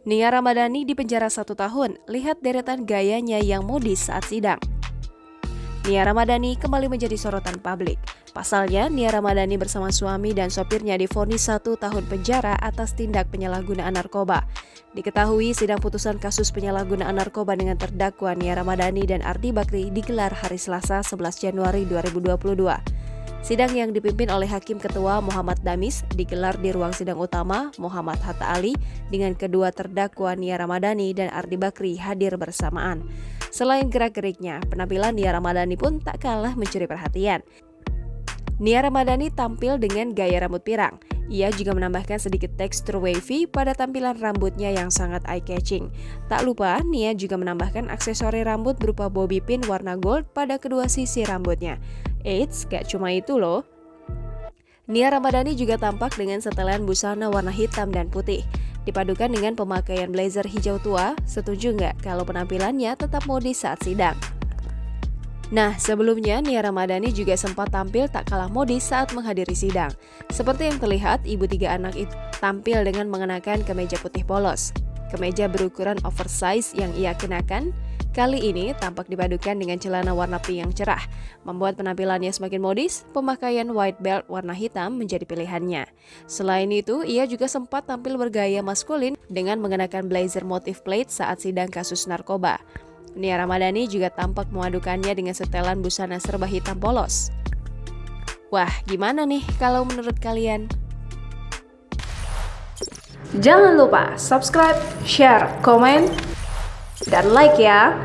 Nia Ramadhani dipenjara 1 tahun, lihat deretan gayanya yang modis saat sidang. Nia Ramadhani kembali menjadi sorotan publik. Pasalnya, Nia Ramadhani bersama suami dan sopirnya divonis 1 tahun penjara atas tindak penyalahgunaan narkoba. Diketahui sidang putusan kasus penyalahgunaan narkoba dengan terdakwa Nia Ramadhani dan Ardi Bakri digelar hari Selasa 11 Januari 2022. Sidang yang dipimpin oleh Hakim Ketua Muhammad Damis digelar di ruang sidang utama Muhammad Hatta Ali dengan kedua terdakwa Nia Ramadhani dan Ardi Bakri hadir bersamaan. Selain gerak-geriknya, penampilan Nia Ramadhani pun tak kalah mencuri perhatian. Nia Ramadhani tampil dengan gaya rambut pirang. Ia juga menambahkan sedikit tekstur wavy pada tampilan rambutnya yang sangat eye-catching. Tak lupa, Nia juga menambahkan aksesori rambut berupa bobby pin warna gold pada kedua sisi rambutnya. Eits, gak cuma itu loh. Nia Ramadhani juga tampak dengan setelan busana warna hitam dan putih. Dipadukan dengan pemakaian blazer hijau tua, setuju nggak kalau penampilannya tetap modis saat sidang? Nah, sebelumnya Nia Ramadhani juga sempat tampil tak kalah modis saat menghadiri sidang. Seperti yang terlihat, ibu 3 anak itu tampil dengan mengenakan kemeja putih polos. Kemeja berukuran oversize yang ia kenakan kali ini tampak dipadukan dengan celana warna pink yang cerah. Membuat penampilannya semakin modis, pemakaian white belt warna hitam menjadi pilihannya. Selain itu, ia juga sempat tampil bergaya maskulin dengan mengenakan blazer motif plate saat sidang kasus narkoba. Nia Ramadhani juga tampak memadukannya dengan setelan busana serba hitam polos. Wah, gimana nih kalau menurut kalian? Jangan lupa subscribe, share, komen, dan like ya!